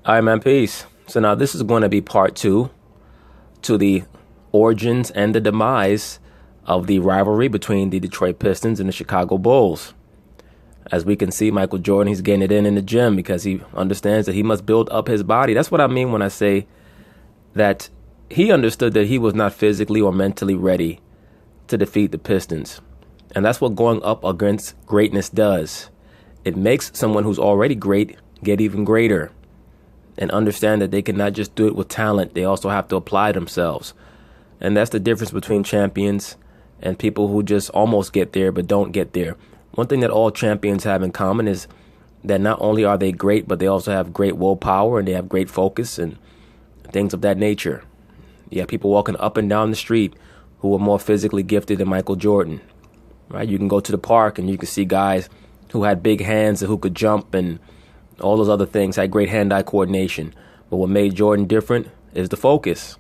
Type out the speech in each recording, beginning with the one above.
All right, man, peace. So now this is going to be part 2 to the origins and the demise of the rivalry between the Detroit Pistons and the Chicago Bulls. As we can see, Michael Jordan, he's getting it in the gym because he understands that he must build up his body. That's what I mean when I say that he understood that he was not physically or mentally ready to defeat the Pistons. And that's what going up against greatness does. It makes someone who's already great get even greater and understand that they cannot just do it with talent. They also have to apply themselves. And that's the difference between champions and people who just almost get there but don't get there. One thing that all champions have in common is that not only are they great, but they also have great willpower and they have great focus and things of that nature. You have people walking up and down the street who are more physically gifted than Michael Jordan. Right? You can go to the park and you can see guys who had big hands and who could jump and all those other things, had great hand-eye coordination. But what made Jordan different is the focus.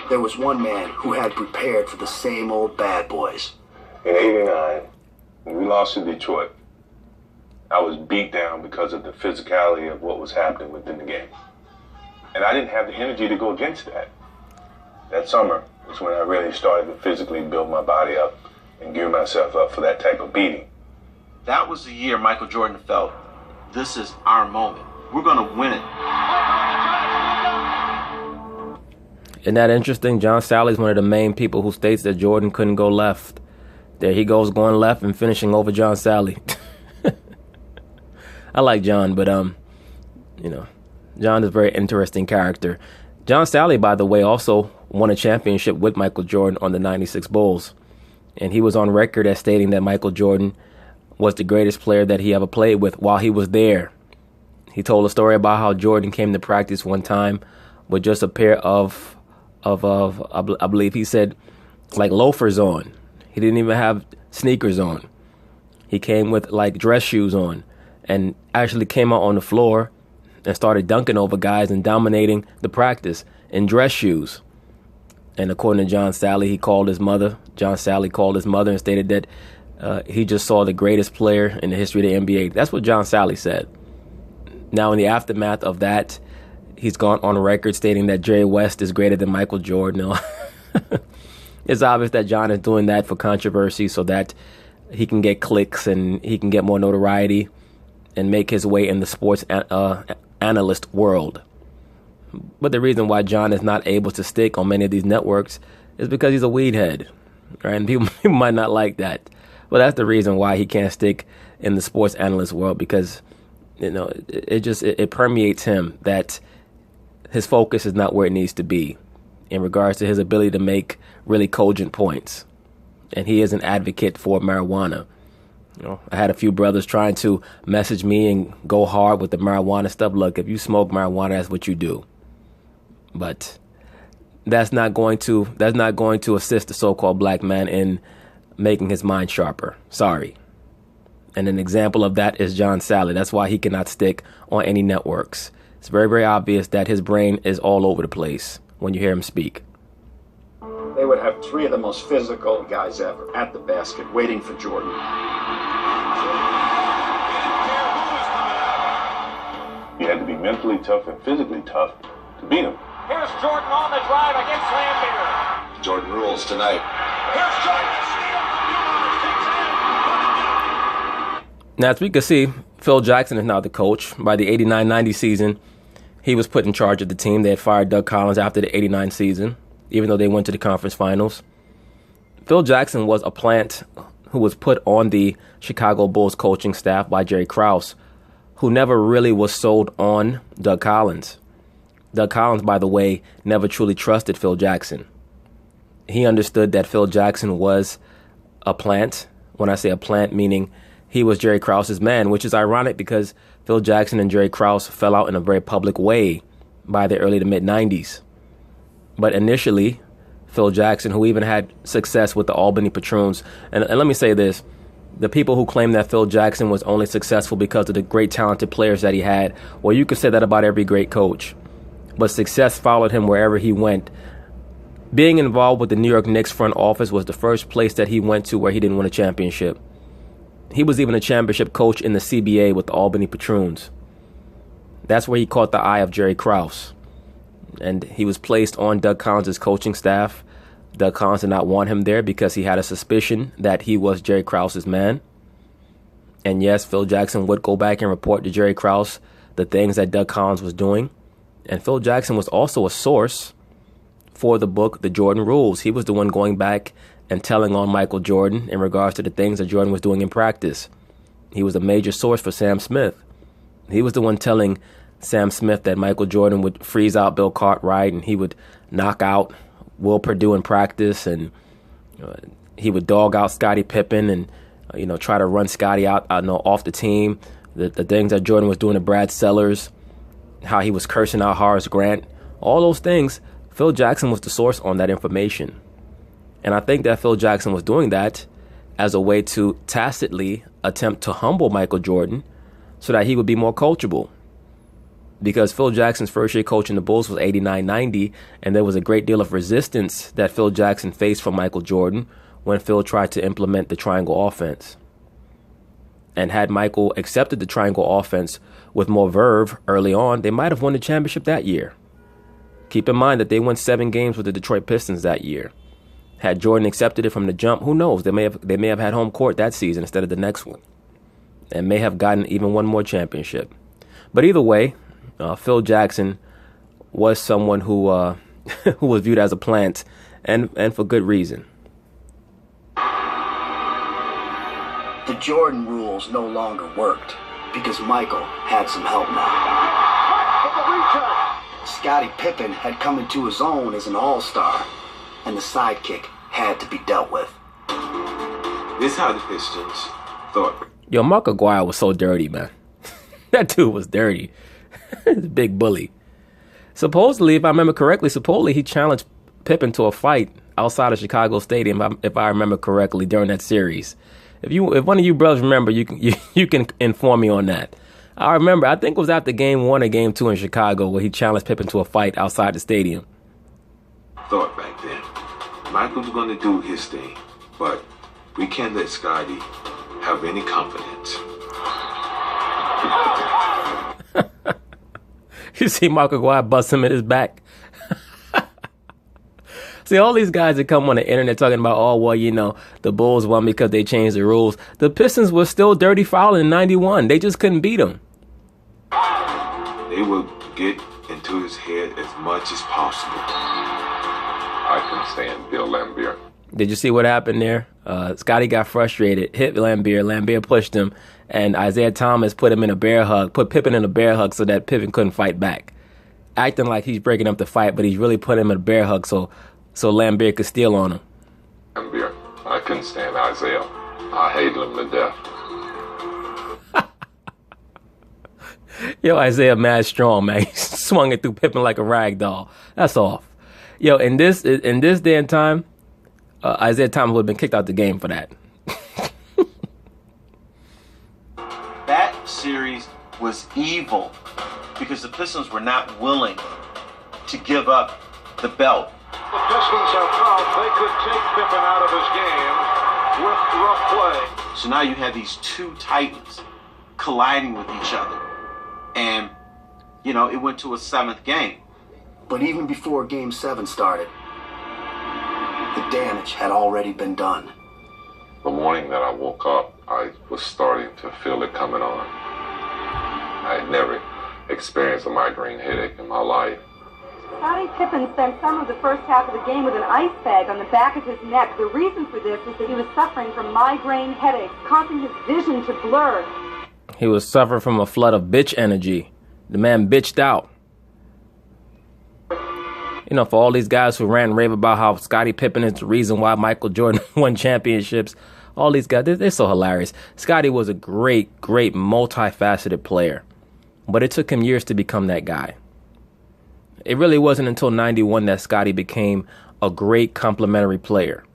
There was one man who had prepared for the same old bad boys. In '89, when we lost to Detroit, I was beat down because of the physicality of what was happening within the game. And I didn't have the energy to go against that. That summer was when I really started to physically build my body up and gear myself up for that type of beating. That was the year Michael Jordan felt, this is our moment. We're going to win it. Isn't that interesting? John Sally's one of the main people who states that Jordan couldn't go left. There he goes going left and finishing over John Sally. I like John, but John is a very interesting character. John Sally, by the way, also won a championship with Michael Jordan on the '96 Bulls. And he was on record as stating that Michael Jordan was the greatest player that he ever played with while he was there. He told a story about how Jordan came to practice one time with just a pair of I believe he said, like loafers on. He didn't even have sneakers on. He came with like dress shoes on and actually came out on the floor and started dunking over guys and dominating the practice in dress shoes. And according to John Sally, John Sally called his mother and stated that he just saw the greatest player in the history of the NBA. That's what John Sally said. Now, in the aftermath of that, he's gone on record stating that Jerry West is greater than Michael Jordan. It's obvious that John is doing that for controversy so that he can get clicks and he can get more notoriety and make his way in the sports analyst world. But the reason why John is not able to stick on many of these networks is because he's a weed head. Right? And people might not like that. But that's the reason why he can't stick in the sports analyst world, because it permeates him that his focus is not where it needs to be in regards to his ability to make really cogent points. And he is an advocate for marijuana. I had a few brothers trying to message me and go hard with the marijuana stuff. Look, if you smoke marijuana, that's what you do. But that's not going to assist the so-called black man in making his mind sharper. Sorry. And an example of that is John Sally. That's why he cannot stick on any networks. It's very, very obvious that his brain is all over the place when you hear him speak. They would have three of the most physical guys ever at the basket waiting for Jordan. You had to be mentally tough and physically tough to beat him. Here's Jordan on the drive against Lambeer. Jordan rules tonight. Here's Jordan. Now, as we can see, Phil Jackson is now the coach. By the 89-90 season, he was put in charge of the team. They had fired Doug Collins after the 89 season, even though they went to the conference finals. Phil Jackson was a plant who was put on the Chicago Bulls coaching staff by Jerry Krause, who never really was sold on Doug Collins. Doug Collins, by the way, never truly trusted Phil Jackson. He understood that Phil Jackson was a plant. When I say a plant, meaning he was Jerry Krause's man, which is ironic because Phil Jackson and Jerry Krause fell out in a very public way by the early to mid-90s. But initially, Phil Jackson, who even had success with the Albany Patroons, and let me say this, the people who claim that Phil Jackson was only successful because of the great talented players that he had, well, you could say that about every great coach. But success followed him wherever he went. Being involved with the New York Knicks front office was the first place that he went to where he didn't win a championship. He was even a championship coach in the CBA with the Albany Patroons. That's where he caught the eye of Jerry Krause. And he was placed on Doug Collins' coaching staff. Doug Collins did not want him there because he had a suspicion that he was Jerry Krause's man. And yes, Phil Jackson would go back and report to Jerry Krause the things that Doug Collins was doing. And Phil Jackson was also a source for the book, The Jordan Rules. He was the one going back and telling on Michael Jordan in regards to the things that Jordan was doing in practice. He was a major source for Sam Smith. He was the one telling Sam Smith that Michael Jordan would freeze out Bill Cartwright and he would knock out Will Perdue in practice, and he would dog out Scottie Pippen and try to run Scottie out off the team. The things that Jordan was doing to Brad Sellers, how he was cursing out Horace Grant, all those things, Phil Jackson was the source on that information. And I think that Phil Jackson was doing that as a way to tacitly attempt to humble Michael Jordan so that he would be more coachable. Because Phil Jackson's first year coaching the Bulls was 89-90, and there was a great deal of resistance that Phil Jackson faced from Michael Jordan when Phil tried to implement the triangle offense. And had Michael accepted the triangle offense with more verve early on, they might have won the championship that year. Keep in mind that they won 7 games with the Detroit Pistons that year. Had Jordan accepted it from the jump, who knows? They may have had home court that season instead of the next one, and may have gotten even one more championship. But either way, Phil Jackson was someone who who was viewed as a plant, and for good reason. The Jordan rules no longer worked because Michael had some help now. Scottie Pippen had come into his own as an all-star, and the sidekick had to be dealt with. This is how the Pistons thought. Yo, Mark Aguirre was so dirty, man. That dude was dirty. Big bully. Supposedly, if I remember correctly, he challenged Pippen to a fight outside of Chicago Stadium, if I remember correctly, during that series. If one of you brothers remember, you can inform me on that. I remember, I think it was after Game 1 or Game 2 in Chicago where he challenged Pippen to a fight outside the stadium. Thought back then, Michael's going to do his thing, but we can't let Scottie have any confidence. You see Mark Aguirre bust him in his back. See, all these guys that come on the internet talking about, the Bulls won because they changed the rules. The Pistons were still dirty fouling in 91. They just couldn't beat them. They will get into his head as much as possible. I can stand Bill Laimbeer. Did you see what happened there? Scottie got frustrated, hit Laimbeer. Laimbeer pushed him, and Isaiah Thomas put Pippen in a bear hug so that Pippen couldn't fight back. Acting like he's breaking up the fight, but he's really put him in a bear hug so Laimbeer could steal on him. Laimbeer, I couldn't stand Isaiah. I hated him to death. Yo, Isaiah mad strong, man. He swung it through Pippen like a rag doll. That's off. Yo, in this day and time, Isaiah Thomas would have been kicked out the game for that. That series was evil because the Pistons were not willing to give up the belt. The Pistons have felt they could take Pippen out of his game with rough play. So now you have these two titans colliding with each other. And, it went to a 7th game. But even before Game 7 started, the damage had already been done. The morning that I woke up, I was starting to feel it coming on. I had never experienced a migraine headache in my life. Scottie Pippen spent some of the first half of the game with an ice bag on the back of his neck. The reason for this is that he was suffering from migraine headaches, causing his vision to blur. He was suffering from a flood of bitch energy. The man bitched out. For all these guys who ran and rave about how Scottie Pippen is the reason why Michael Jordan won championships, all these guys, they're so hilarious. Scottie was a great, great, multifaceted player. But it took him years to become that guy. It really wasn't until 91 that Scottie became a great complementary player.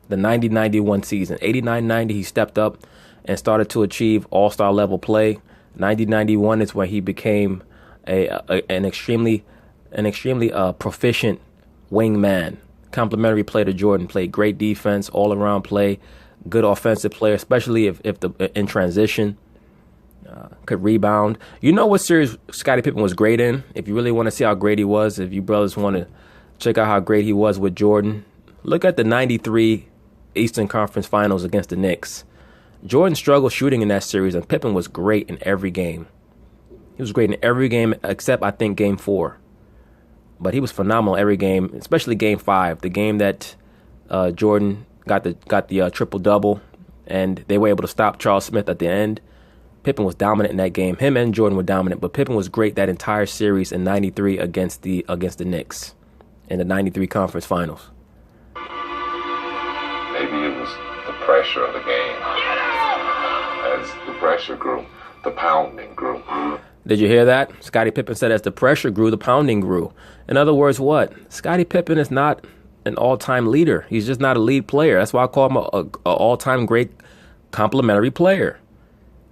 The 90-91 season. 89-90, he stepped up and started to achieve all-star level play. 90-91 is when he became an extremely proficient wingman. Complementary player to Jordan. Played great defense, all-around play, good offensive player, especially if in transition. could rebound. You know what series Scottie Pippen was great in? If you really want to see how great he was, if you brothers want to check out how great he was with Jordan, look at the 93 Eastern Conference Finals against the Knicks. Jordan struggled shooting in that series, and Pippen was great in every game. He was great in every game except, I think, Game 4. But he was phenomenal every game, especially Game 5, the game that Jordan got the triple-double, and they were able to stop Charles Smith at the end. Pippen was dominant in that game. Him and Jordan were dominant, but Pippen was great that entire series in 93 against the Knicks in the 93 Conference Finals. Maybe it was the pressure of the game. As the pressure grew, the pounding grew. Did you hear that? Scottie Pippen said as the pressure grew, the pounding grew. In other words, what? Scottie Pippen is not an all-time leader. He's just not a lead player. That's why I call him an all-time great complimentary player.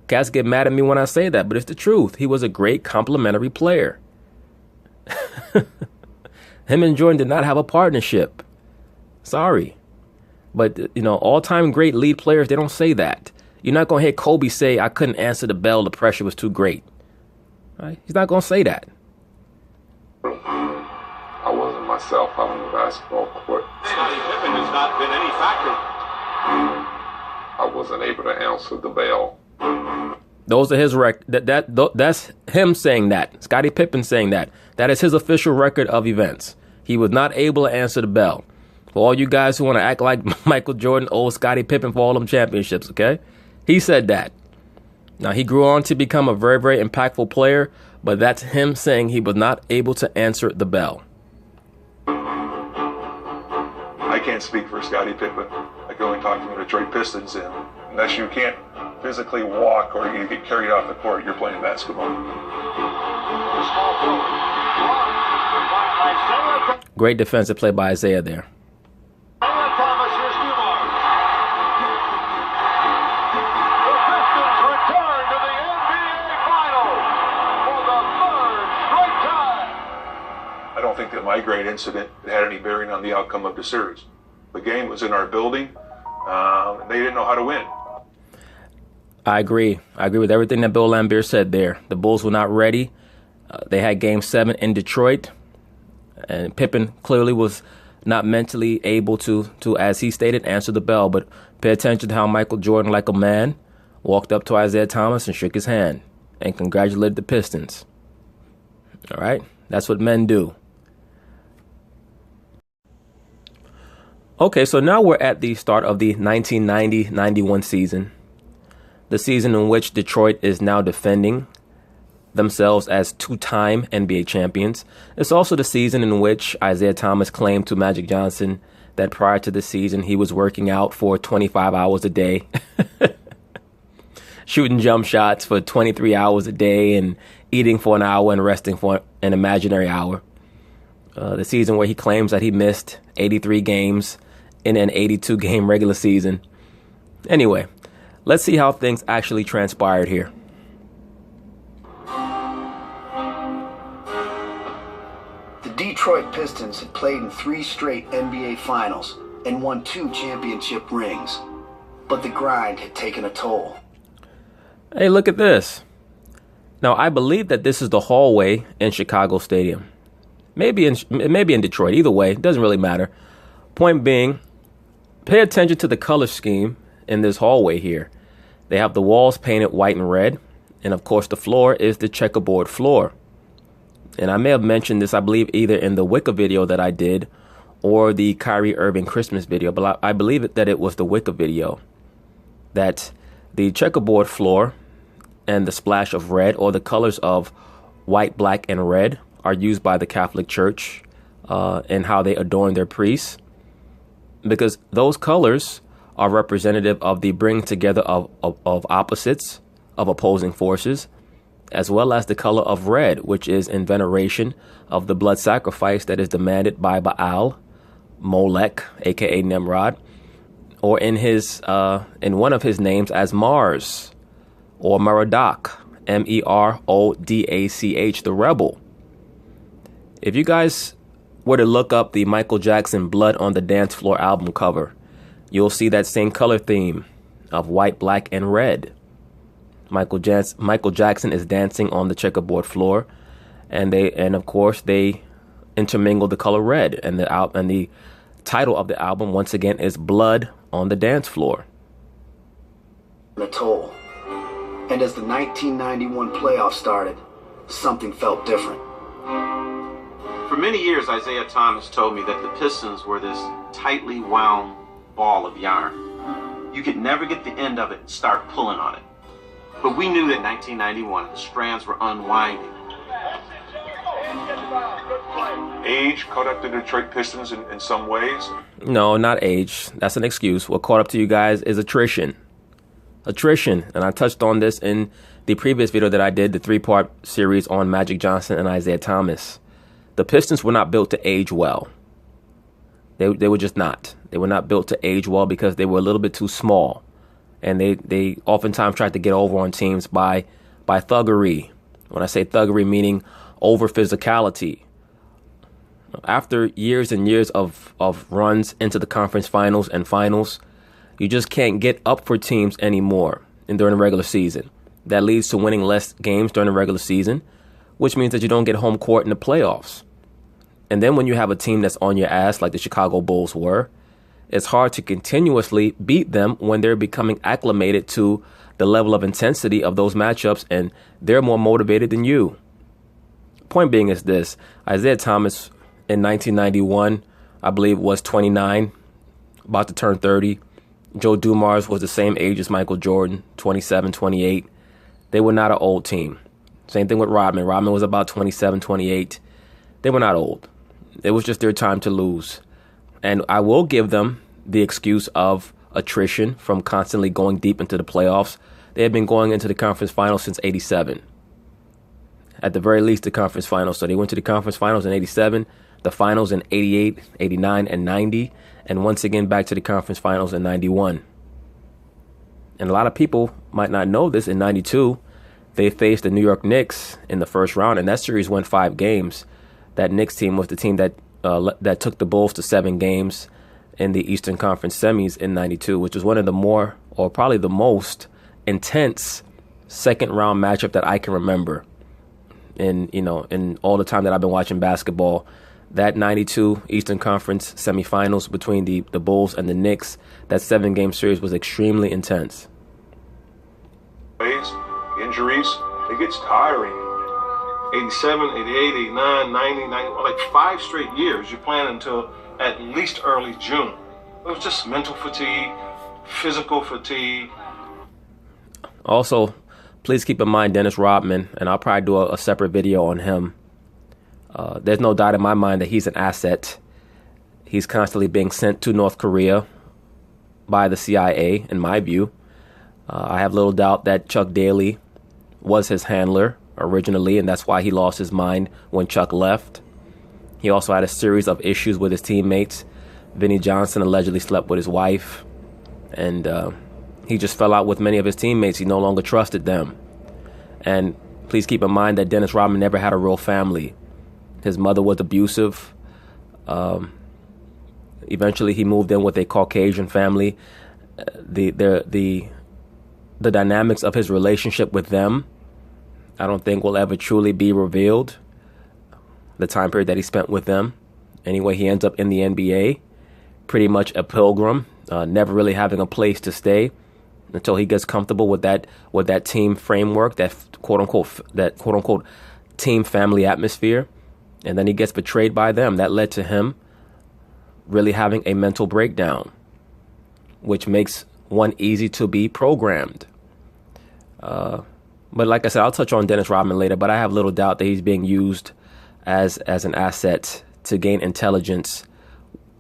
Cats get mad at me when I say that, but it's the truth. He was a great complimentary player. Him and Jordan did not have a partnership. Sorry. But, all-time great lead players, they don't say that. You're not going to hear Kobe say, I couldn't answer the bell, the pressure was too great. Right? He's not going to say that. I wasn't myself out on the basketball court. Scottie Pippen has not been any factor. I wasn't able to answer the bell. Those are his that's him saying that. Scottie Pippen saying that. That is his official record of events. He was not able to answer the bell. For all you guys who want to act like Michael Jordan owes Scottie Pippen for all them championships, okay? He said that. Now, he grew on to become a very, very impactful player, but that's him saying he was not able to answer the bell. I can't speak for Scottie Pippen. I can only talk to the Detroit Pistons, and unless you can't physically walk or you get carried off the court, you're playing basketball. Great defensive play by Isaiah there. I don't think that my great incident had any bearing on the outcome of the series. The game was in our building. They didn't know how to win. I agree. I agree with everything that Bill Laimbeer said there. The Bulls were not ready. They had Game 7 in Detroit. And Pippen clearly was not mentally able to, as he stated, answer the bell. But pay attention to how Michael Jordan, like a man, walked up to Isaiah Thomas and shook his hand and congratulated the Pistons. All right? That's what men do. Okay, so now we're at the start of the 1990-91 season, the season in which Detroit is now defending themselves as two-time NBA champions. It's also the season in which Isaiah Thomas claimed to Magic Johnson that prior to the season he was working out for 25 hours a day, shooting jump shots for 23 hours a day and eating for an hour and resting for an imaginary hour. The season where he claims that he missed 83 games in an 82-game regular season. Anyway, let's see how things actually transpired here. The Detroit Pistons had played in 3 straight NBA Finals and won 2 championship rings. But the grind had taken a toll. Hey, look at this. Now, I believe that this is the hallway in Chicago Stadium. Maybe in Detroit. Either way, it doesn't really matter. Point being, pay attention to the color scheme in this hallway here. They have the walls painted white and red. And, of course, the floor is the checkerboard floor. And I may have mentioned this, I believe, either in the Wicca video that I did or the Kyrie Irving Christmas video. But I believe that it was the Wicca video. That the checkerboard floor and the splash of red, or the colors of white, black, and red, are used by the Catholic Church in how they adorn their priests. Because those colors are representative of the bringing together of opposites, of opposing forces, as well as the color of red, which is in veneration of the blood sacrifice that is demanded by Baal, Molech, aka Nimrod, or in one of his names as Mars, or Merodach, Merodach, the rebel. If you guys were to look up the Michael Jackson Blood on the Dance Floor album cover, you'll see that same color theme of white, black, and red. Michael Jackson is dancing on the checkerboard floor, and of course they intermingle the color red, and the title of the album once again is Blood on the Dance Floor. The toll. And as the 1991 playoffs started, something felt different. For many years, Isaiah Thomas told me that the Pistons were this tightly wound ball of yarn. You could never get the end of it and start pulling on it. But we knew that in 1991, the strands were unwinding. Age caught up to the Detroit Pistons in some ways? No, not age. That's an excuse. What caught up to you guys is attrition. Attrition. And I touched on this in the previous video that I did, the 3-part series on Magic Johnson and Isaiah Thomas. The Pistons were not built to age well. They were just not. They were not built to age well because they were a little bit too small. And they oftentimes tried to get over on teams by thuggery. When I say thuggery, meaning over physicality. After years and years of runs into the conference finals and finals, you just can't get up for teams anymore during the regular season. That leads to winning less games during the regular season, which means that you don't get home court in the playoffs. And then when you have a team that's on your ass like the Chicago Bulls were, it's hard to continuously beat them when they're becoming acclimated to the level of intensity of those matchups and they're more motivated than you. Point being is this: Isaiah Thomas in 1991, I believe, was 29, about to turn 30. Joe Dumars was the same age as Michael Jordan, 27, 28. They were not an old team. Same thing with Rodman. Rodman was about 27, 28. They were not old. It was just their time to lose. And I will give them the excuse of attrition from constantly going deep into the playoffs. They had been going into the conference finals since 87. At the very least, the conference finals. So they went to the conference finals in 87, the finals in 88, 89, and 90, and once again back to the conference finals in 91. And a lot of people might not know this. In 92, they faced the New York Knicks in the first round, and that series went 5 games. That Knicks team was the team that took the Bulls to 7 games in the Eastern Conference semis in 92, which was one of the more, or probably the most intense second round matchup that I can remember in all the time that I've been watching basketball. That 92 Eastern Conference semifinals between the Bulls and the Knicks, that 7-game series was extremely intense. Injuries, it gets tiring. 87, 88, 89, 90, 91, like 5 straight years. You're playing until at least early June. It was just mental fatigue, physical fatigue. Also, please keep in mind Dennis Rodman, and I'll probably do a separate video on him. There's no doubt in my mind that he's an asset. He's constantly being sent to North Korea by the CIA, in my view. I have little doubt that Chuck Daly was his handler originally, and that's why he lost his mind when Chuck left. He also had a series of issues with his teammates. Vinnie Johnson allegedly slept with his wife, and he just fell out with many of his teammates. He no longer trusted them. And please keep in mind that Dennis Rodman never had a real family. His mother was abusive. Eventually, he moved in with a Caucasian family. The dynamics of his relationship with them, I don't think will ever truly be revealed. The time period that he spent with them. Anyway, he ends up in the NBA, pretty much a pilgrim, never really having a place to stay until he gets comfortable with that team framework, that quote unquote team family atmosphere. And then he gets betrayed by them. That led to him really having a mental breakdown, which makes one easy to be programmed. But like I said, I'll touch on Dennis Rodman later, but I have little doubt that he's being used as an asset to gain intelligence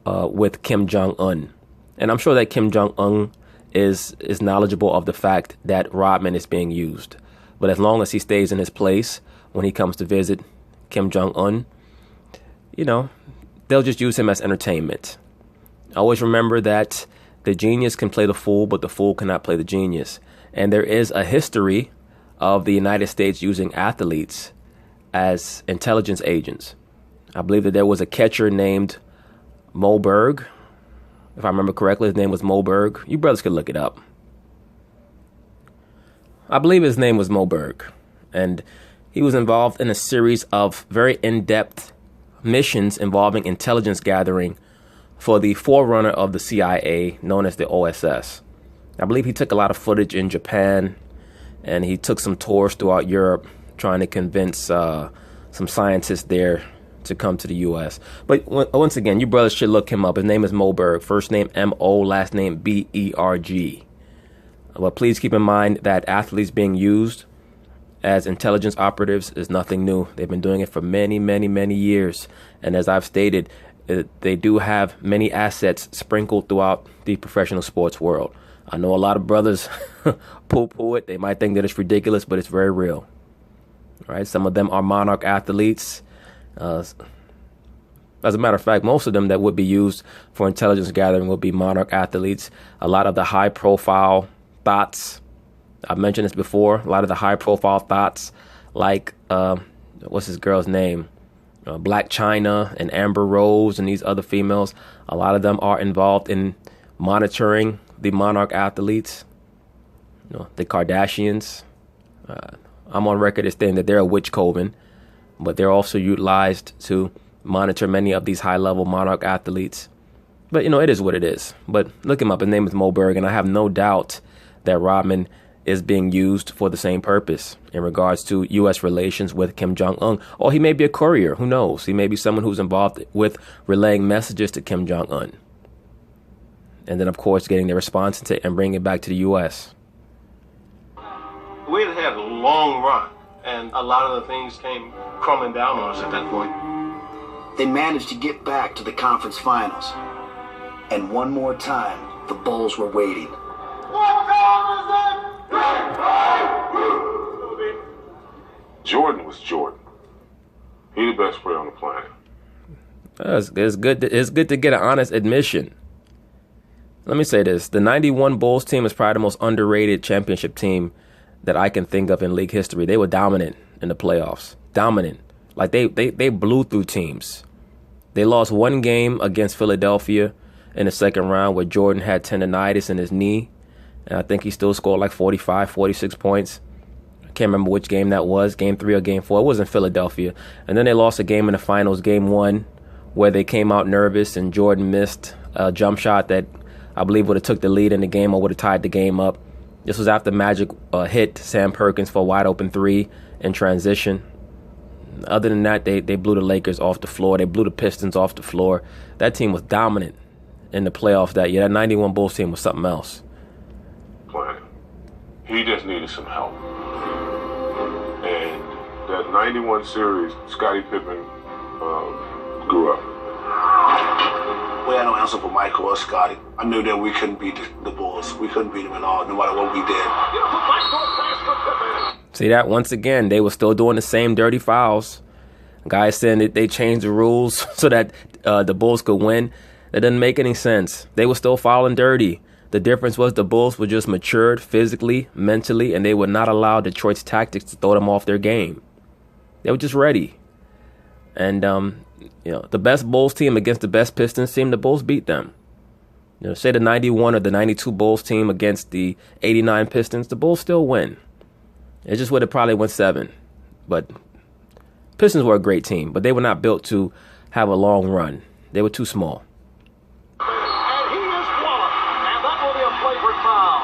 with Kim Jong-un. And I'm sure that Kim Jong-un is knowledgeable of the fact that Rodman is being used. But as long as he stays in his place when he comes to visit Kim Jong-un, they'll just use him as entertainment. Always remember that the genius can play the fool, but the fool cannot play the genius. And there is a history of the United States using athletes as intelligence agents. I believe that there was a catcher named Moberg. If I remember correctly, his name was Moberg. You brothers could look it up. I believe his name was Moberg, and he was involved in a series of very in-depth missions involving intelligence gathering for the forerunner of the CIA, known as the OSS. I believe he took a lot of footage in Japan, and he took some tours throughout Europe trying to convince some scientists there to come to the U.S. But once again, you brothers should look him up. His name is Moberg, first name M-O, last name B-E-R-G. But please keep in mind that athletes being used as intelligence operatives is nothing new. They've been doing it for many, many, many years. And as I've stated, they do have many assets sprinkled throughout the professional sports world. I know a lot of brothers poo-poo it. They might think that it's ridiculous, but it's very real. All right, some of them are monarch athletes. As a matter of fact, most of them that would be used for intelligence gathering would be monarch athletes. A lot of the high-profile thoughts, I've mentioned this before, a lot of the high-profile thoughts like, what's this girl's name? Black China and Amber Rose and these other females, a lot of them are involved in monitoring the monarch athletes, the Kardashians. I'm on record as saying that they're a witch coven, but they're also utilized to monitor many of these high-level monarch athletes. But, it is what it is. But look him up. His name is Moberg, and I have no doubt that Rodman is being used for the same purpose in regards to U.S. relations with Kim Jong-un. Or he may be a courier. Who knows? He may be someone who's involved with relaying messages to Kim Jong-un. And then, of course, getting the response and bringing it back to the U.S. We had a long run, and a lot of the things came crumbling down on us at that point. They managed to get back to the conference finals. And one more time, the Bulls were waiting. Jordan was Jordan. He the best player on the planet. It's good to get an honest admission. Let me say this. The 91 Bulls team is probably the most underrated championship team that I can think of in league history. They were dominant in the playoffs. Dominant. Like they blew through teams. They lost one game against Philadelphia in the second round where Jordan had tendonitis in his knee. And I think he still scored like 45, 46 points. I can't remember which game that was, game 3 or game 4. It was in Philadelphia. And then they lost a game in the finals, game 1, where they came out nervous and Jordan missed a jump shot that I believe would have took the lead in the game or would have tied the game up. This was after Magic hit Sam Perkins for a wide open 3 in transition. Other than that, they blew the Lakers off the floor. They blew the Pistons off the floor. That team was dominant in the playoffs that year. That 91 Bulls team was something else. Planet. He just needed some help. And that 91 series, Scottie Pippen grew up. We had no answer for Michael or Scottie. I knew that we couldn't beat the Bulls. We couldn't beat them at all, no matter what we did. See that? Once again, they were still doing the same dirty fouls. Guys saying that they changed the rules so that the Bulls could win. That doesn't make any sense. They were still fouling dirty. The difference was the Bulls were just matured physically, mentally, and they would not allow Detroit's tactics to throw them off their game. They were just ready. And, the best Bulls team against the best Pistons team, the Bulls beat them. Say the 91 or the 92 Bulls team against the 89 Pistons, the Bulls still win. It just would have probably went 7. But Pistons were a great team, but they were not built to have a long run. They were too small. And he is walloped, and that will be a flagrant foul.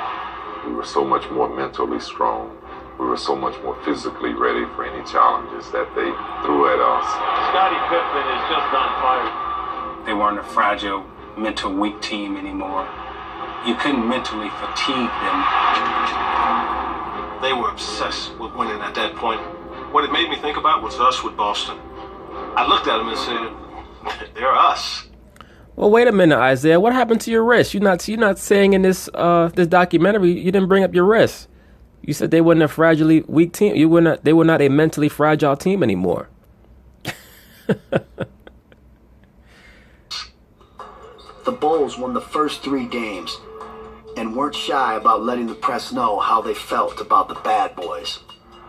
We were so much more mentally strong. We were so much more physically ready for any challenges that they threw at us. Scottie Pippen is just on fire. They weren't a fragile, mental weak team anymore. You couldn't mentally fatigue them. They were obsessed with winning at that point. What it made me think about was us with Boston. I looked at them and said, they're us. Well, wait a minute, Isaiah. What happened to your wrist? You're not saying in this this documentary you didn't bring up your wrist. You said they weren't a fragilely weak team. They were not a mentally fragile team anymore. The Bulls won the first 3 games and weren't shy about letting the press know how they felt about the bad boys.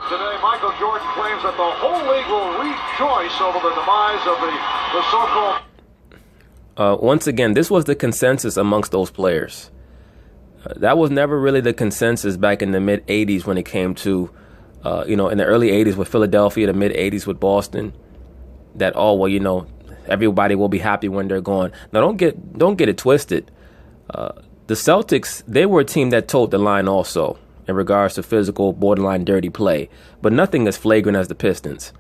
Today, Michael Jordan claims that the whole league will rejoice over the demise of the so-called... Once again, this was the consensus amongst those players. That was never really the consensus back in the mid-'80s when it came to, in the early '80s with Philadelphia, the mid-'80s with Boston. That everybody will be happy when they're gone. Now, don't get it twisted. The Celtics, they were a team that toed the line also in regards to physical, borderline dirty play, but nothing as flagrant as the Pistons.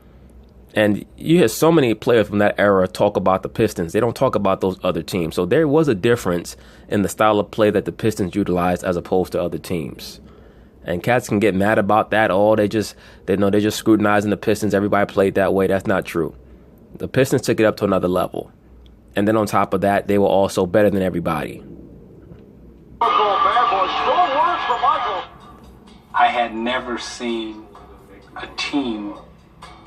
And you hear so many players from that era talk about the Pistons. They don't talk about those other teams. So there was a difference in the style of play that the Pistons utilized as opposed to other teams. And cats can get mad about that. They're just scrutinizing the Pistons. Everybody played that way. That's not true. The Pistons took it up to another level. And then on top of that, they were also better than everybody. I had never seen a team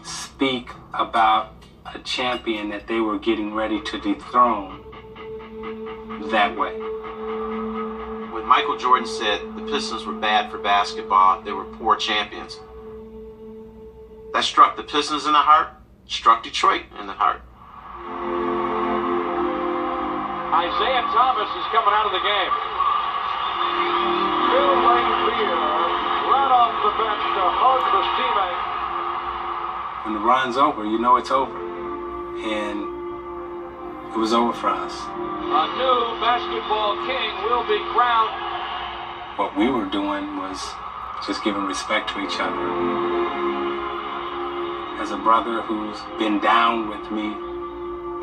speak about a champion that they were getting ready to dethrone that way. When Michael Jordan said the Pistons were bad for basketball, they were poor champions, that struck the Pistons in the heart, struck Detroit in the heart. Isaiah Thomas is coming out of the game. Bill Laimbeer right off the bench to hug his teammate. When the run's over, you know it's over. And it was over for us. A new basketball king will be crowned. What we were doing was just giving respect to each other. As a brother who's been down with me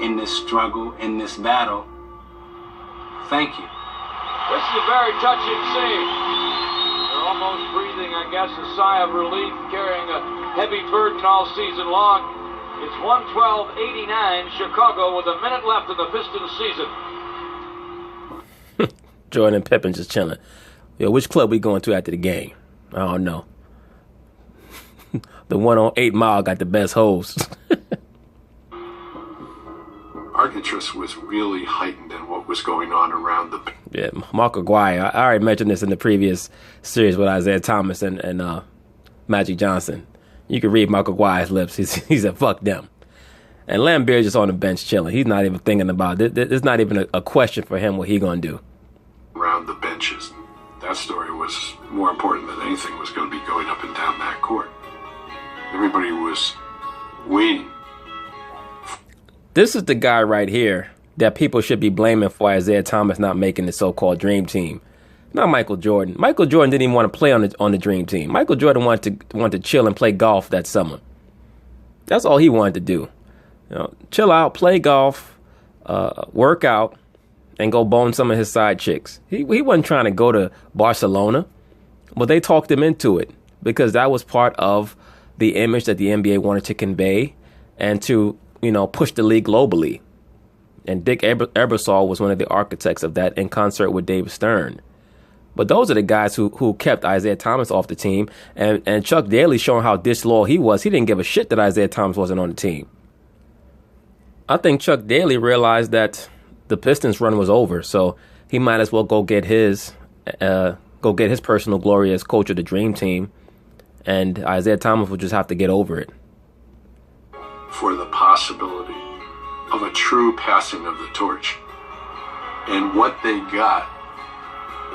in this struggle, in this battle, thank you. This is a very touching scene. They're almost breathing, I guess, a sigh of relief, carrying a heavy burden all season long. It's 112-89, Chicago with a minute left in the Pistons season. Jordan and Pippen just chilling. Which club we going to after the game? I don't know. The one on 8 Mile got the best hoes. Our interest was really heightened in what was going on around the... Yeah, Mark Aguirre. I already mentioned this in the previous series with Isaiah Thomas and Magic Johnson. You can read Mark Aguirre's lips. He said, fuck them. And Laimbeer just on the bench chilling. He's not even thinking about it. It's not even a question for him what he going to do. Around the benches. That story was more important than anything was going to be going up and down that court. Everybody was waiting. This is the guy right here that people should be blaming for Isaiah Thomas not making the so-called dream team. Not Michael Jordan. Michael Jordan didn't even want to play on the dream team. Michael Jordan wanted to chill and play golf that summer. That's all he wanted to do. Chill out, play golf, work out, and go bone some of his side chicks. He wasn't trying to go to Barcelona, but they talked him into it because that was part of the image that the NBA wanted to convey and to push the league globally. And Dick Ebersol was one of the architects of that in concert with David Stern. But those are the guys who kept Isaiah Thomas off the team. And Chuck Daly showing how disloyal he was. He didn't give a shit that Isaiah Thomas wasn't on the team. I think Chuck Daly realized that the Pistons run was over. So he might as well go get his personal glory as coach of the dream team. And Isaiah Thomas would just have to get over it. For the possibility of a true passing of the torch. And what they got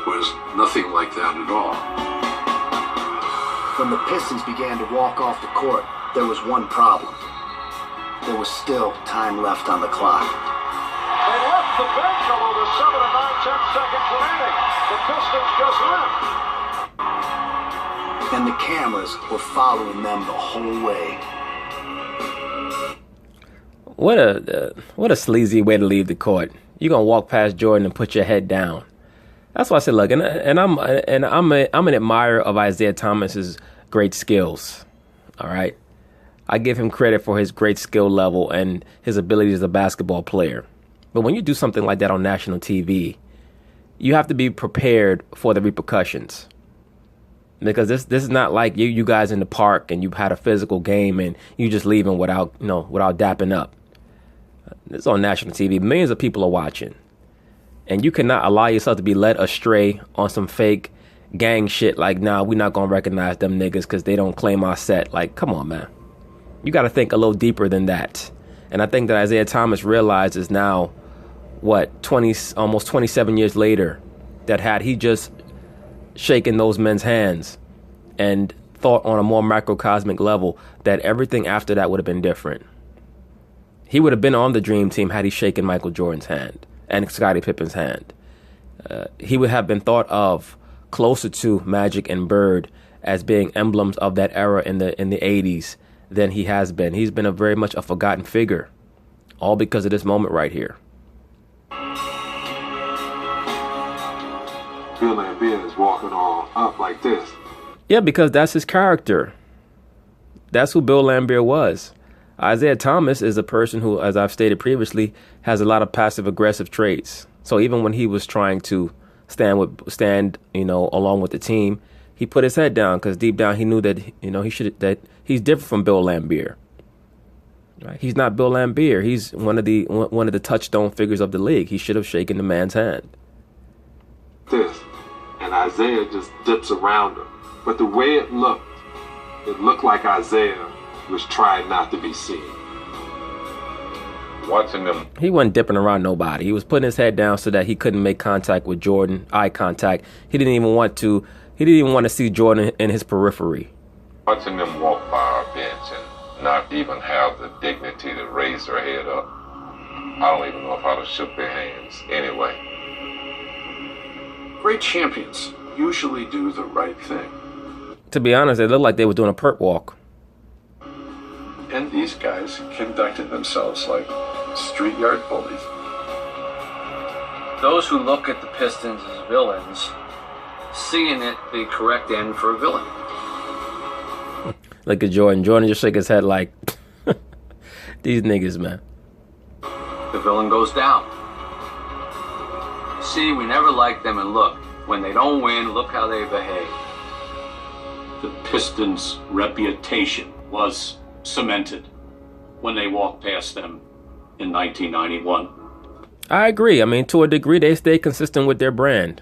was nothing like that at all. When the Pistons began to walk off the court, there was one problem. There was still time left on the clock. They left the bench along with 7 and 9/10 seconds remaining. The Pistons just left. And the cameras were following them the whole way. What a sleazy way to leave the court. You're gonna walk past Jordan and put your head down. That's why I said, look, and I'm an admirer of Isaiah Thomas's great skills. All right, I give him credit for his great skill level and his ability as a basketball player. But when you do something like that on national TV, you have to be prepared for the repercussions. Because this is not like you guys in the park and you've had a physical game and you just leaving without dapping up. It's on national TV. Millions of people are watching. And you cannot allow yourself to be led astray on some fake gang shit like, nah, we're not going to recognize them niggas because they don't claim our set. Like, come on, man. You got to think a little deeper than that. And I think that Isaiah Thomas realizes now, almost 27 years later, that had he just shaken those men's hands and thought on a more macrocosmic level that everything after that would have been different. He would have been on the Dream Team had he shaken Michael Jordan's hand and Scottie Pippen's hand. He would have been thought of closer to Magic and Bird as being emblems of that era in the 80s than he has been. He's been a very much a forgotten figure, all because of this moment right here. Bill Laimbeer is walking all up like this. Yeah, because that's his character. That's who Bill Laimbeer was. Isaiah Thomas is a person who, as I've stated previously, has a lot of passive-aggressive traits. So even when he was trying to stand, along with the team, he put his head down because deep down he knew that, that he's different from Bill Laimbeer. Right? He's not Bill Laimbeer. He's one of the touchstone figures of the league. He should have shaken the man's hand. This, and Isaiah just dips around him. But the way it looked like Isaiah was trying not to be seen. Watching them. He wasn't dipping around nobody. He was putting his head down so that he couldn't make contact with Jordan, eye contact. He didn't even want to see Jordan in his periphery. Watching them walk by our bench and not even have the dignity to raise their head up. I don't even know if I'd have shook their hands anyway. Great champions usually do the right thing. To be honest, it looked like they were doing a perp walk. And these guys conducted themselves like street yard bullies. Those who look at the Pistons as villains see in it the correct end for a villain. Look at Jordan. Jordan just shook his head like, these niggas, man. The villain goes down. See, we never liked them, and look, when they don't win, look how they behave. The Pistons' reputation was cemented when they walked past them in 1991. I agree. I mean, to a degree, they stayed consistent with their brand.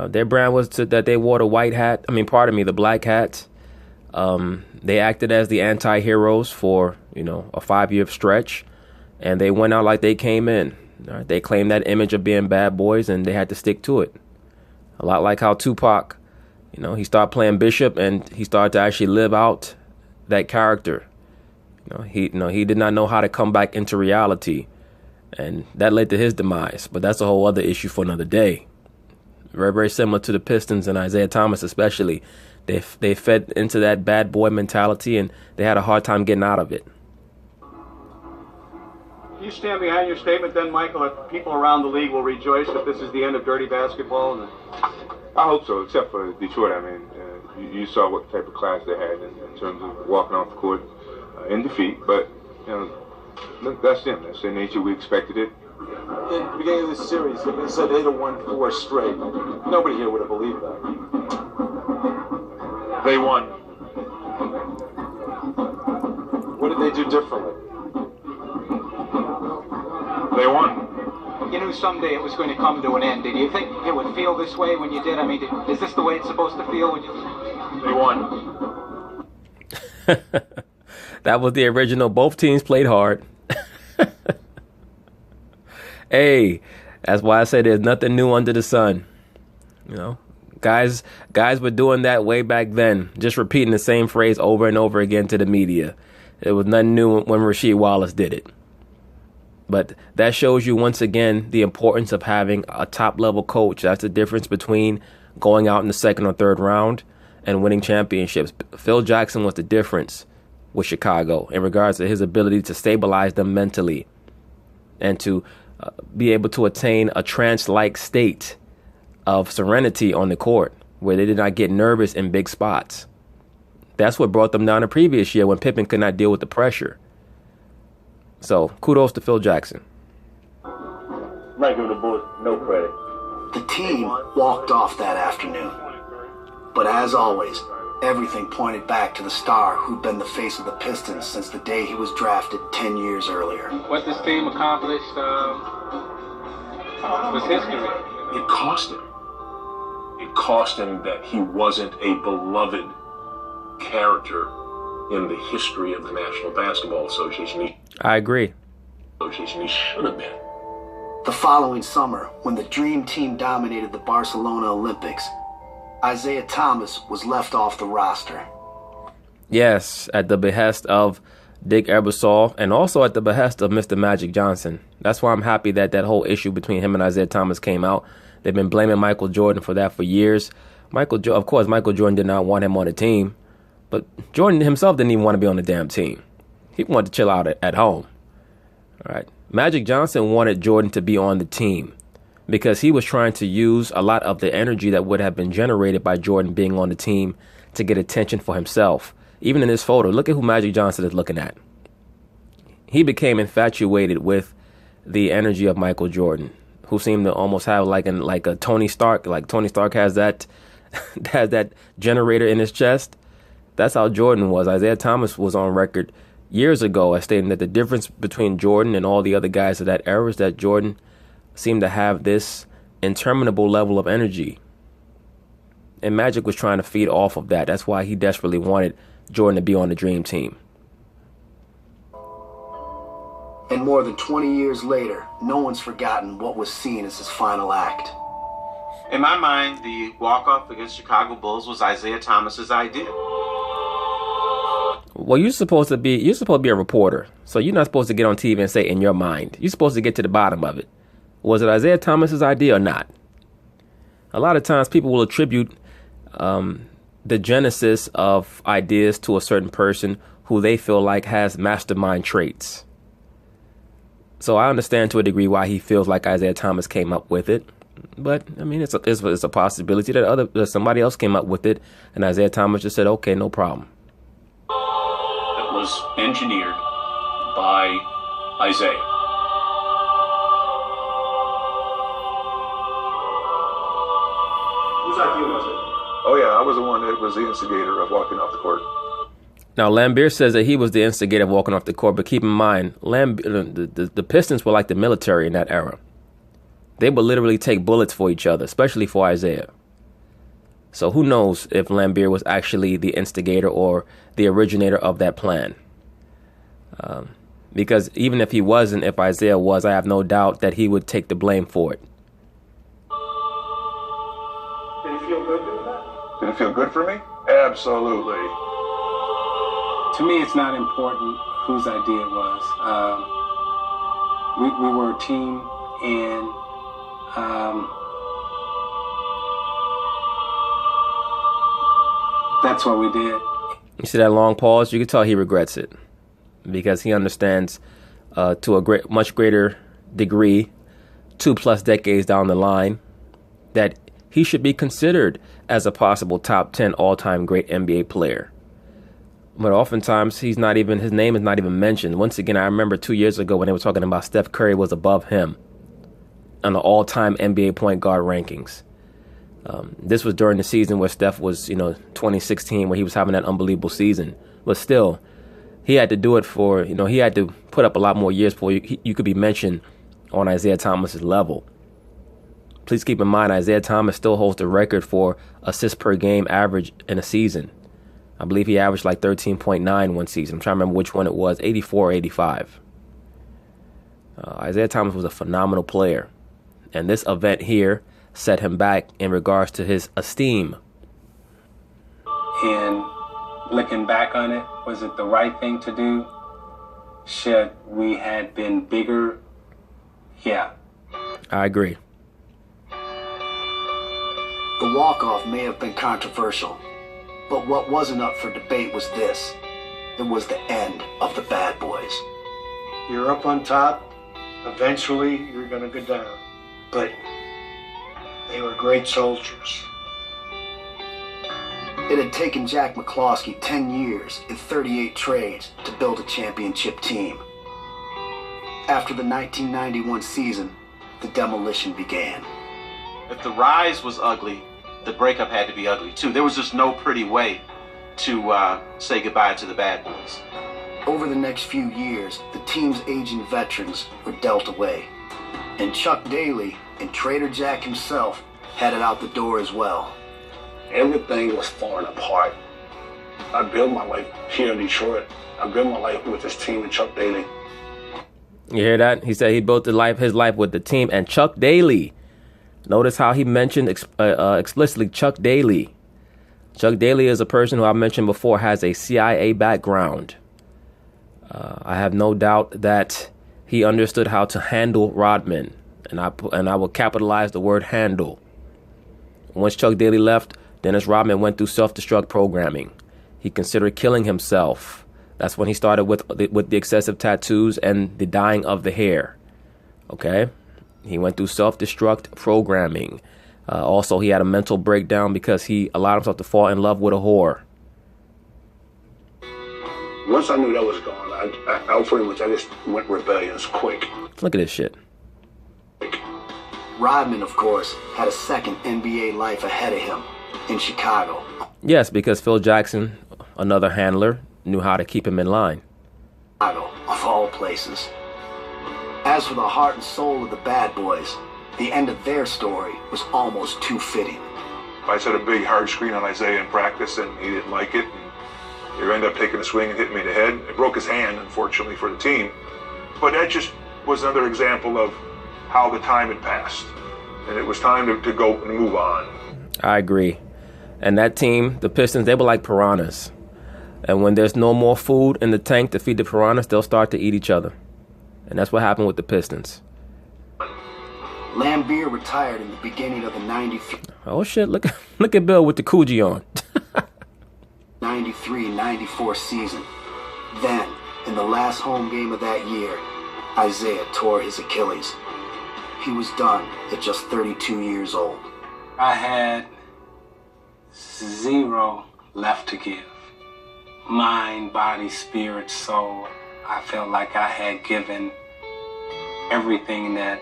Their brand was that they wore the the black hats. They acted as the anti-heroes for, a 5-year stretch, and they went out like they came in. They claimed that image of being bad boys, and they had to stick to it. A lot like how Tupac, he started playing Bishop, and he started to actually live out that character. He did not know how to come back into reality, and that led to his demise. But that's a whole other issue for another day. Very, very similar to the Pistons and Isaiah Thomas especially. They fed into that bad boy mentality, and they had a hard time getting out of it. Do you stand behind your statement then, Michael, that people around the league will rejoice that this is the end of dirty basketball? I hope so, except for Detroit. I mean, you saw what type of class they had in terms of walking off the court in defeat. But, that's them. That's their nature. We expected it. In the beginning of this series, if they said they'd have won 4 straight, nobody here would have believed that. They won. What did they do differently? They won. You knew someday it was going to come to an end. Did you think it would feel this way when you did? I mean, is this the way it's supposed to feel when you... They won. That was the original. Both teams played hard. Hey, that's why I say there's nothing new under the sun. Guys were doing that way back then, just repeating the same phrase over and over again to the media. It was nothing new when Rasheed Wallace did it. But that shows you once again the importance of having a top-level coach. That's the difference between going out in the second or third round and winning championships. Phil Jackson was the difference with Chicago in regards to his ability to stabilize them mentally and to be able to attain a trance-like state of serenity on the court where they did not get nervous in big spots. That's what brought them down the previous year when Pippen could not deal with the pressure. So, kudos to Phil Jackson. Might give the Bulls no credit. The team walked off that afternoon. But as always, everything pointed back to the star who'd been the face of the Pistons since the day he was drafted 10 years earlier. What this team accomplished was history. It cost him. It cost him that he wasn't a beloved character in the history of the National Basketball Association. I agree. He should have been. The following summer, when the Dream Team dominated the Barcelona Olympics, Isaiah Thomas was left off the roster. Yes, at the behest of Dick Ebersol and also at the behest of Mr. Magic Johnson. That's why I'm happy that that whole issue between him and Isaiah Thomas came out. They've been blaming Michael Jordan for that for years. Of course, Michael Jordan did not want him on the team, but Jordan himself didn't even want to be on the damn team. He wanted to chill out at home. All right. Magic Johnson wanted Jordan to be on the team because he was trying to use a lot of the energy that would have been generated by Jordan being on the team to get attention for himself. Even in this photo, look at who Magic Johnson is looking at. He became infatuated with the energy of Michael Jordan, who seemed to almost have like a Tony Stark. Like Tony Stark has that has that generator in his chest. That's how Jordan was. Isaiah Thomas was on record years ago as stating that the difference between Jordan and all the other guys of that era is that Jordan seemed to have this interminable level of energy. And Magic was trying to feed off of that. That's why he desperately wanted Jordan to be on the Dream Team. And more than 20 years later, no one's forgotten what was seen as his final act. In my mind, the walk-off against Chicago Bulls was Isaiah Thomas's idea. Well, you're supposed to be a reporter, so you're not supposed to get on TV and say in your mind. You're supposed to get to the bottom of it. Was it Isaiah Thomas's idea or not? A lot of times people will attribute the genesis of ideas to a certain person who they feel like has mastermind traits. So I understand to a degree why he feels like Isaiah Thomas came up with it. But, I mean, it's a possibility that somebody else came up with it, and Isaiah Thomas just said, okay, no problem. That was engineered by Isaiah. Whose idea was it? Oh, yeah, I was the one that was the instigator of walking off the court. Now, Lambier says that he was the instigator of walking off the court, but keep in mind, the Pistons were like the military in that era. They would literally take bullets for each other, especially for Isaiah. So who knows if Lambier was actually the instigator or the originator of that plan. Because even if he wasn't, if Isaiah was, I have no doubt that he would take the blame for it. Did it feel good doing that? Did it feel good for me? Absolutely. To me, it's not important whose idea it was. We were a team, and that's what we did. You see that long pause? You can tell he regrets it because he understands to a much greater degree, 2+ decades down the line, that he should be considered as a possible top 10 all-time great NBA player. But oftentimes his name is not even mentioned. Once again, I remember 2 years ago when they were talking about Steph Curry was above him on the all-time NBA point guard rankings. This was during the season where Steph was, 2016, where he was having that unbelievable season. But still, he had to do it for, he had to put up a lot more years before you could be mentioned on Isaiah Thomas's level. Please keep in mind, Isaiah Thomas still holds the record for assists per game average in a season. I believe he averaged like 13.9 one season. I'm trying to remember which one it was, 84 or 85. Isaiah Thomas was a phenomenal player. And this event here set him back in regards to his esteem. And looking back on it, was it the right thing to do? Should we had been bigger? Yeah. I agree. The walk-off may have been controversial, but what wasn't up for debate was this. It was the end of the bad boys. You're up on top. Eventually, you're going to go down. But they were great soldiers. It had taken Jack McCloskey 10 years and 38 trades to build a championship team. After the 1991 season, the demolition began. If the rise was ugly, the breakup had to be ugly too. There was just no pretty way to say goodbye to the bad boys. Over the next few years, the team's aging veterans were dealt away. And Chuck Daly and Trader Jack himself headed out the door as well. Everything was falling apart. I built my life here in Detroit. I built my life with this team and Chuck Daly. You hear that? He said he built his life with the team and Chuck Daly. Notice how he mentioned explicitly Chuck Daly. Chuck Daly is a person who I mentioned before has a CIA background. I have no doubt that he understood how to handle Rodman, and I will capitalize the word handle. Once Chuck Daly left, Dennis Rodman went through self-destruct programming. He considered killing himself. That's when he started with the excessive tattoos and the dyeing of the hair. Okay? He went through self-destruct programming. Also, he had a mental breakdown because he allowed himself to fall in love with a whore. Once I knew that was gone, I pretty much just went rebellious quick. Look at this shit. Rodman, of course, had a second NBA life ahead of him in Chicago. Yes, because Phil Jackson, another handler, knew how to keep him in line. Chicago, of all places. As for the heart and soul of the Bad Boys, the end of their story was almost too fitting. I set a big hard screen on Isaiah in practice, and he didn't like it. He ended up taking a swing and hitting me in the head. It broke his hand, unfortunately, for the team. But that just was another example of how the time had passed. And it was time to go and move on. I agree. And that team, the Pistons, they were like piranhas. And when there's no more food in the tank to feed the piranhas, they'll start to eat each other. And that's what happened with the Pistons. Lambeer retired in the beginning of the 93. Oh shit, look at Bill with the Coogee on. 93-94 season. Then, in the last home game of that year, Isaiah tore his Achilles. He was done at just 32 years old. I had 0 left to give. Mind, body, spirit, soul. I felt like I had given everything that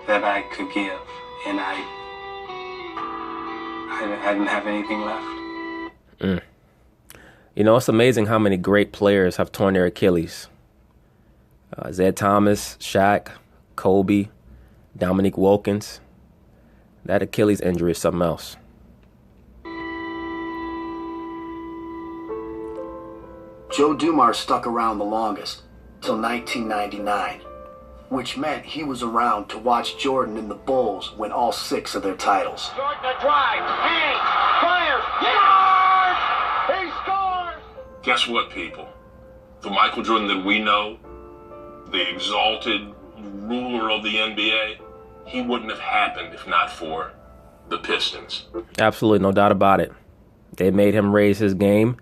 I could give, and I didn't have anything left. You know, it's amazing how many great players have torn their Achilles. Isaiah Thomas, Shaq, Kobe, Dominique Wilkins. That Achilles injury is something else. Joe Dumars stuck around the longest, till 1999, which meant he was around to watch Jordan and the Bulls win all 6 of their titles. Jordan a drive, hangs, fires, yes! He scores! Guess what, people? The Michael Jordan that we know, the exalted ruler of the NBA, he wouldn't have happened if not for the Pistons. Absolutely, no doubt about it. They made him raise his game.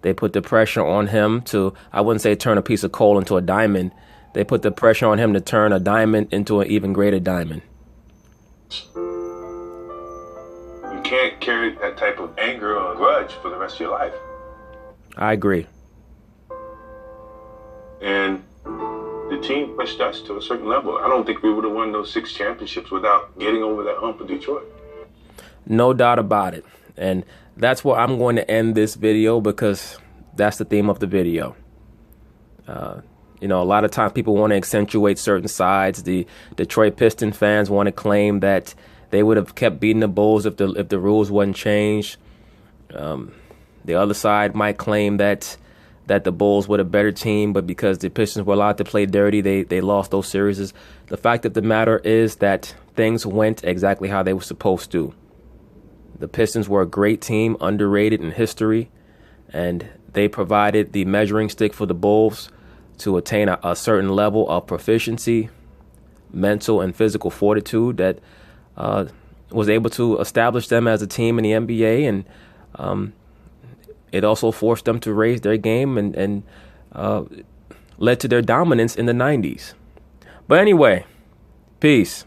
They put the pressure on him to, I wouldn't say turn a piece of coal into a diamond. They put the pressure on him to turn a diamond into an even greater diamond. You can't carry that type of anger or grudge for the rest of your life. I agree. And the team pushed us to a certain level. I don't think we would have won those 6 championships without getting over that hump of Detroit. No doubt about it. And that's where I'm going to end this video, because that's the theme of the video. You know, a lot of times people want to accentuate certain sides. The Detroit Piston fans want to claim that they would have kept beating the Bulls if the rules wasn't changed. The other side might claim that the Bulls were a better team, but because the Pistons were allowed to play dirty, they lost those series. The fact of the matter is that things went exactly how they were supposed to. The Pistons were a great team, underrated in history, and they provided the measuring stick for the Bulls to attain a certain level of proficiency, mental and physical fortitude that was able to establish them as a team in the NBA, and it also forced them to raise their game and led to their dominance in the 90s. But anyway, peace.